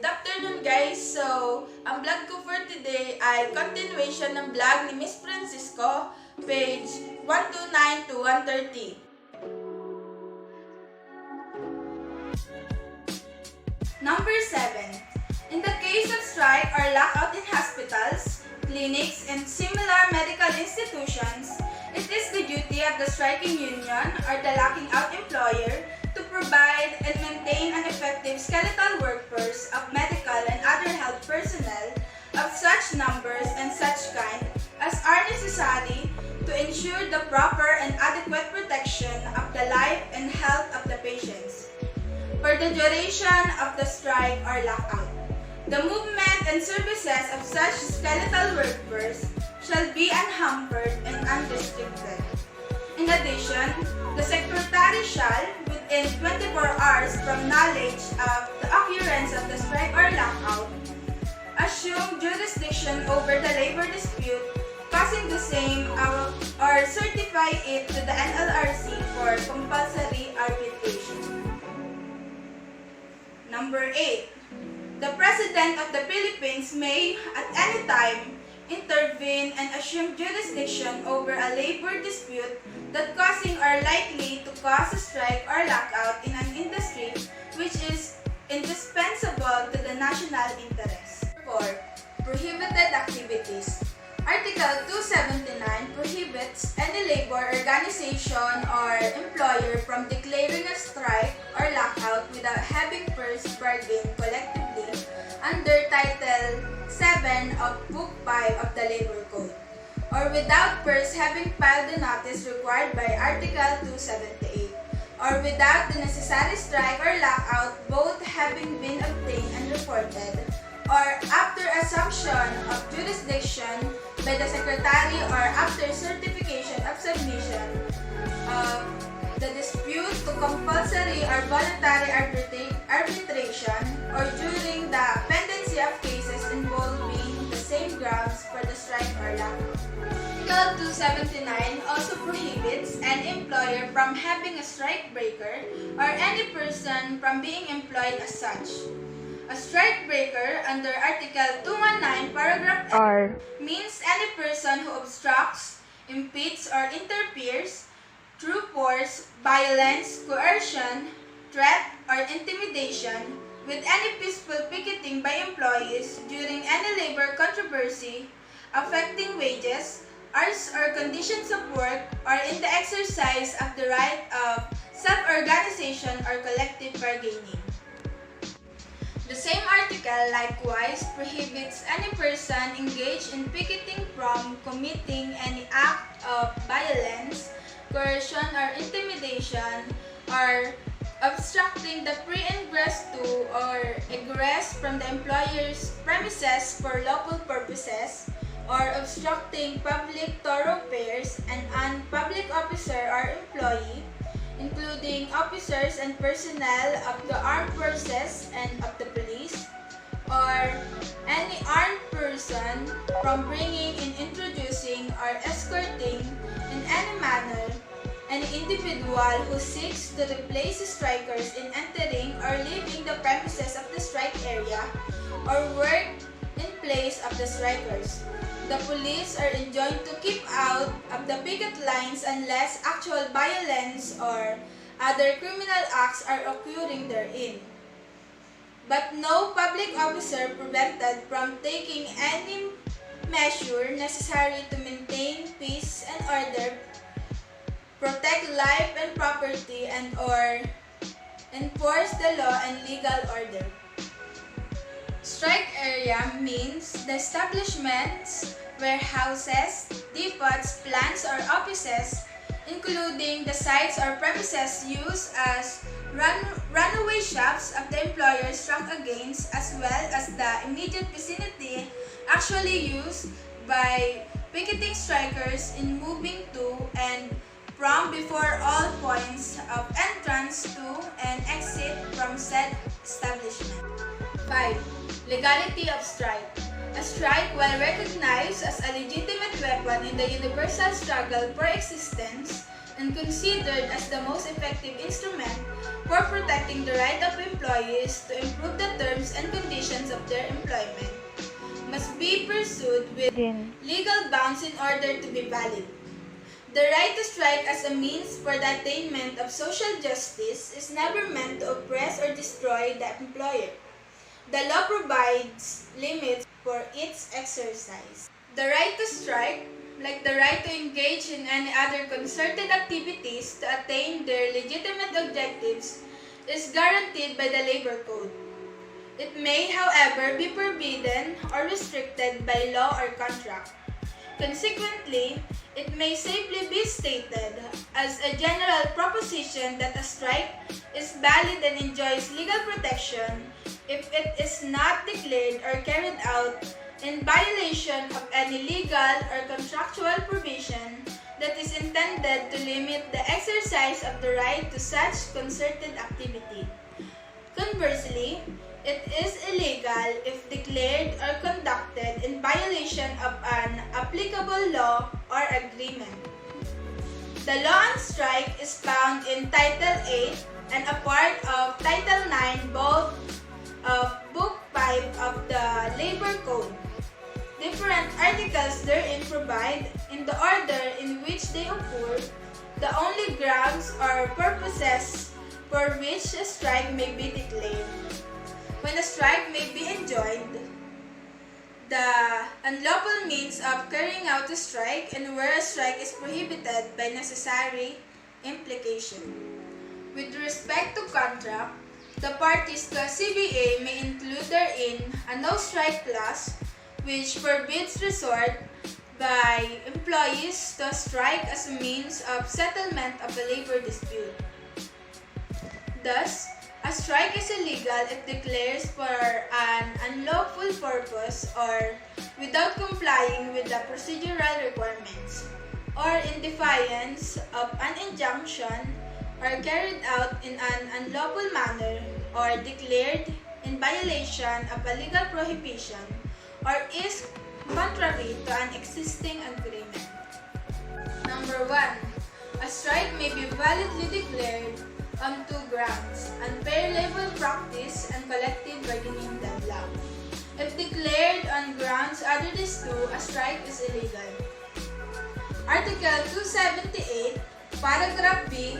Good afternoon guys! So, ang vlog ko for today ay continuation ng vlog ni Miss Francisco, page 129 to 130. Number 7. In the case of strike or lockout in hospitals, clinics, and similar medical institutions, it is the duty of the striking union or the locking out employer to provide and maintain an effective skeletal workforce of medical and other health personnel of such numbers and such kind as are necessary to ensure the proper and adequate protection of the life and health of the patients for the duration of the strike or lockout. The movement and services of such skeletal workforce shall be unhampered and unrestricted. In addition, the Secretary shall, within 24 hours from knowledge of the occurrence of the strike or lockout, assume jurisdiction over the labor dispute causing the same or certify it to the NLRC for compulsory arbitration. Number 8. The President of the Philippines may, at any time, intervene and assume jurisdiction over a labor dispute that causing or likely to cause a strike or lockout in an industry which is indispensable to the national interest. 4. Prohibited activities. Article 279 prohibits any labor organization or employer from declaring a strike or lockout without having first bargained collectively under Title 7 of Book 5 of the Labor Code, or without first having filed the notice required by Article 278, or without the necessary strike or lockout both having been obtained and reported, or after assumption of jurisdiction by the Secretary or after certification of submission of the dispute to compulsory or voluntary arbitration or during the pendency of cases involving the same grounds for the strike or lockout. Article 279 also prohibits an employer from having a strike breaker or any person from being employed as such. A strike breaker under Article 219, Paragraph R means any person who obstructs, impedes, or interferes through force, violence, coercion, threat, or intimidation with any peaceful picketing by employees during any labor controversy affecting wages, hours, or conditions of work, or in the exercise of the right of self-organization or collective bargaining. The same article likewise prohibits any person engaged in picketing from committing any act of violence, coercion, or intimidation, or obstructing the free ingress to or egress from the employer's premises for lawful purposes, or obstructing public thoroughfares and an public officer or employee, including officers and personnel of the armed forces and of the police, or any armed person from bringing in, introducing, or escorting in any manner any individual who seeks to replace strikers in entering or leaving the premises of the strike area or work in place of the strikers. The police are enjoined to keep out of the picket lines unless actual violence or other criminal acts are occurring therein. But no public officer prevented from taking any measure necessary to maintain peace and order, protect life and property, and or enforce the law and legal order. Strike area means the establishments, warehouses, depots, plants, or offices, including the sites or premises used as runaway shops of the employer struck against, as well as the immediate vicinity actually used by picketing strikers in moving to and from before all points of entrance to and exit from said establishment. 5. Legality of strike. A strike, while recognized as a legitimate weapon in the universal struggle for existence and considered as the most effective instrument for protecting the right of employees to improve the terms and conditions of their employment must be pursued with legal bounds in order to be valid. The right to strike as a means for the attainment of social justice is never meant to oppress or destroy the employer. The law provides limits for its exercise. The right to strike, like the right to engage in any other concerted activities to attain their legitimate objectives, is guaranteed by the Labor Code. It may, however, be forbidden or restricted by law or contract. Consequently, it may safely be stated as a general proposition that a strike is valid and enjoys legal protection if it is not declared or carried out in violation of any legal or contractual provision that is intended to limit the exercise of the right to such concerted activity. Conversely, it is illegal if declared or conducted in violation of an applicable law or agreement. The law on strike is found in Title 8 and a part of Title 9, both of Book 5 of the Labor Code. Different articles therein provide, in the order in which they occur, the only grounds or purposes for which a strike may be declared. When a strike may be enjoined, the unlawful means of carrying out a strike, and where a strike is prohibited by necessary implication. With respect to contract, the parties to a CBA may include therein a no-strike clause which forbids resort by employees to a strike as a means of settlement of a labor dispute. Thus, a strike is illegal if declared for an unlawful purpose or without complying with the procedural requirements, or in defiance of an injunction, or carried out in an unlawful manner, or declared in violation of a legal prohibition, or is contrary to an existing agreement. Number 1. A strike may be validly declared on two grounds: unfair labor practice and collective bargaining deadlock. If declared on grounds other than two, a strike is illegal. Article 278, paragraph B,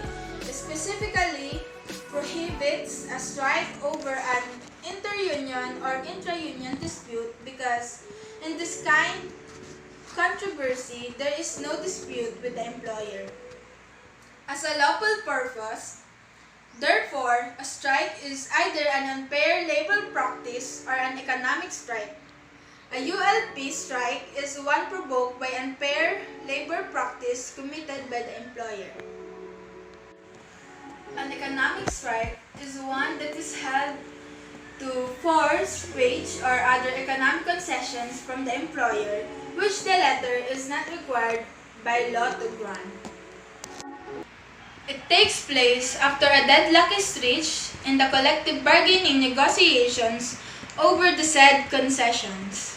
specifically prohibits a strike over an inter-union or intra-union dispute because in this kind controversy, there is no dispute with the employer. As a lawful purpose, therefore, a strike is either an unfair labor practice or an economic strike. A ULP strike is one provoked by unfair labor practice committed by the employer. An economic strike is one that is held to force wage or other economic concessions from the employer, which the latter is not required by law to grant. It takes place after a deadlock is reached in the collective bargaining negotiations over the said concessions.